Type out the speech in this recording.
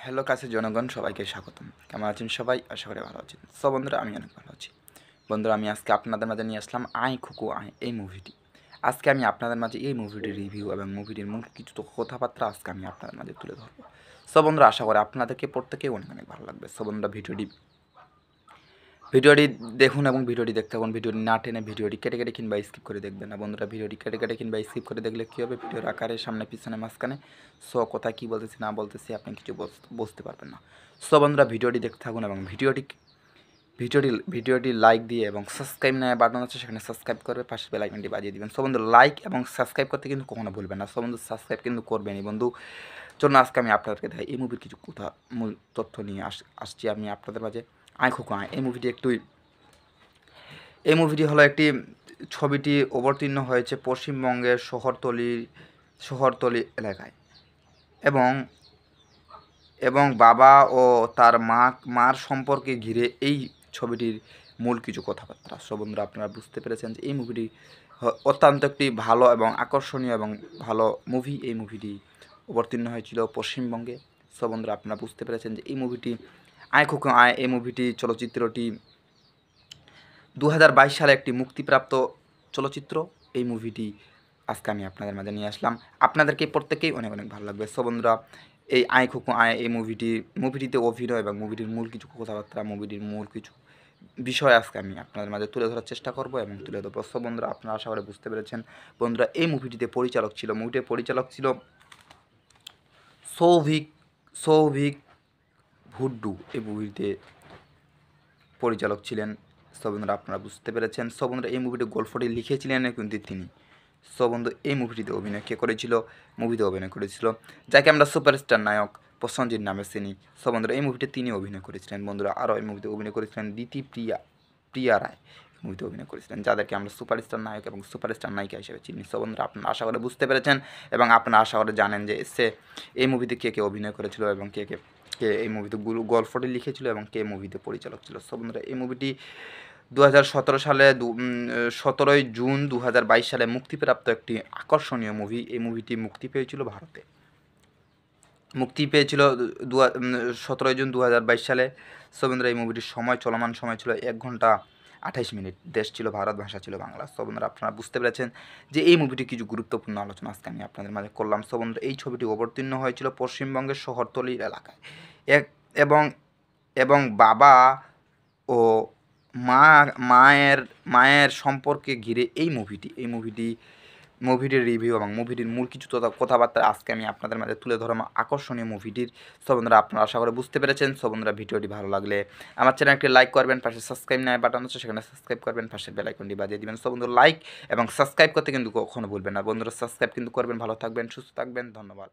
Hello কাছে জনগণ, সবাইকে স্বাগতম। কেমন আছেন সবাই? আশা করি ভালো আছেন। সো বন্ধুরা, আমি অনেক ভালো আছি। বন্ধুরা, আমি আজকে আপনাদের মাঝে নিয়ে আসলাম আয় খুকু আয় এই মুভিটি। আজকে আমি আপনাদের মাঝে এই মুভিটির রিভিউ এবং মুভিটির মূল কিছু কথাবার্তা আজকে আমি আপনাদের মাঝে তুলে ধরবো। সো বন্ধুরা, আশা করি আপনাদেরকে প্রত্যেকেই অনেক অনেক ভালো লাগবে। সো বন্ধুরা, ভিডিওটি দেখুন এবং ভিডিওটি দেখতে থাকুন। ভিডিওটি না টেনে ভিডিওটি কেটে কেটে কিংবা স্কিপ করে দেখবেন না। বন্ধুরা, ভিডিওটি কেটে কেটে কিংবা স্কিপ করে দেখলে কী হবে, ভিডিওর আকারে সামনে পিছনে মাঝখানে কোথায় কী বলতেছি না বলতেছি আপনি কিছু বুঝতে পারবেন না। সো বন্ধুরা, ভিডিওটি দেখতে থাকুন এবং ভিডিওটি লাইক দিয়ে এবং সাবস্ক্রাইব না বাটন আছে, সেখানে সাবস্ক্রাইব করবে, পাশে বেল আইকনটি বাজিয়ে দিবেন। সো বন্ধু, লাইক এবং সাবস্ক্রাইব করতে কিন্তু কখনো ভুলবেন না। সো বন্ধু, সাবস্ক্রাইব কিন্তু করবেনই বন্ধু। জন্য আজকে আমি আপনাদেরকে দেখাই এই মুভির কিছু কথা, মূল তথ্য নিয়ে আসছি আমি আপনাদের মাঝে। আয় খুকু আয় এই মুভিটি হলো একটি ছবিটি অবতীর্ণ হয়েছে পশ্চিমবঙ্গের শহরতলি এলাকায় এবং এবং বাবা ও তার মার সম্পর্কে ঘিরে এই ছবিটির মূল কিছু কথাবার্তা। সো বন্ধুরা, আপনারা বুঝতে পেরেছেন যে এই মুভিটি অত্যন্ত একটি ভালো এবং আকর্ষণীয় এবং ভালো মুভি। এই মুভিটি অবতীর্ণ হয়েছিল পশ্চিমবঙ্গে। সো বন্ধুরা, আপনারা বুঝতে পেরেছেন যে এই মুভিটি আয় খুকু আয় এই মুভিটি চলচ্চিত্রটি 2022 সালে একটি মুক্তিপ্রাপ্ত চলচ্চিত্র। এই মুভিটি আজকে আমি আপনাদের মাঝে নিয়ে আসলাম। আপনাদেরকে প্রত্যেকেই অনেক অনেক ভালো লাগবে। সো বন্ধুরা, এই আয় খুকু আয় এই মুভিটিতে অভিনয় এবং মুভিটির মূল কিছু কথাবার্তা, মুভিটির মূল কিছু বিষয় আজকে আমি আপনাদের মাঝে তুলে ধরার চেষ্টা করব এবং তুলে ধরবো। সো বন্ধুরা, আপনারা আশা করে বুঝতে পেরেছেন। বন্ধুরা, এই মুভিটির পরিচালক ছিল সৌভিক হুড্ডু। এই মুভিতে পরিচালক ছিলেন। সো বন্ধুরা, আপনারা বুঝতে পেরেছেন। সো বন্ধুরা, এই মুভিটি গল্পটি লিখেছিলেন কিন্তু তিনি। সো বন্ধু, এই মুভিটিতে অভিনয় কে করেছিল? মুভিতে অভিনয় করেছিল যাকে আমরা সুপারস্টার নায়ক প্রসেনজিৎ নামে চিনি। সো বন্ধুরা, এই মুভিতে তিনি অভিনয় করেছিলেন। বন্ধুরা, আরও এই মুভিতে অভিনয় করেছিলেন প্রিয়া রায়। মুভিতে অভিনয় করেছিলেন, যাদেরকে আমরা সুপারস্টার নায়ক এবং সুপারস্টার নায়িকা হিসেবে চিনি। সো বন্ধুরা, আপনারা আশা করে বুঝতে পেরেছেন এবং আপনারা আশা করে জানেন যে এই মুভিতে কে কে অভিনয় করেছিল এবং কে এই মুভিতে গল্পটি লিখেছিল এবং কে মুভিতে পরিচালক ছিল। সো বন্ধুরা, এই মুভিটি 2017 সালে 17 জুন 2022 সালে মুক্তিপ্রাপ্ত একটি আকর্ষণীয় মুভি। এই মুভিটি মুক্তি পেয়েছিল ভারতে। 17 জুন 2022 সালে। সো বন্ধুরা, এই মুভিটির চলমান সময় ছিল 1 ঘন্টা 28 মিনিট। দেশ ছিল ভারত, ভাষা ছিল বাংলা। সো বন্ধুরা, আপনারা বুঝতে পেরেছেন যে এই মুভিটি কিছু গুরুত্বপূর্ণ আলোচনা আজকে আমি আপনাদের মাঝে করলাম। সো বন্ধুরা, এই ছবিটি অবতীর্ণ হয়েছিল পশ্চিমবঙ্গের শহরতলির এলাকায় এবং এবং বাবা ও মায়ের সম্পর্কে ঘিরে এই মুভিটির রিভিউ এবং মুভিটির মূল কিছু কথাবার্তা আজকে আমি আপনাদের মাঝে তুলে ধরলাম আকর্ষণীয় মুভিটির। সো বন্ধুরা, আপনারা আশা করে বুঝতে পেরেছেন। সো বন্ধুরা, ভিডিওটি ভালো লাগলে আমার চ্যানেলটি লাইক করবেন, পাশে সাবস্ক্রাইব না বাটন আছে, সেখানে সাবস্ক্রাইব করবেন, পাশে বেল আইকনটি বাজিয়ে দিবেন। সো বন্ধুরা, লাইক এবং সাবস্ক্রাইব করতে কিন্তু কখনো ভুলবেন না। বন্ধুরা, সাবস্ক্রাইব কিন্তু করবেন। ভালো থাকবেন, সুস্থ থাকবেন। ধন্যবাদ।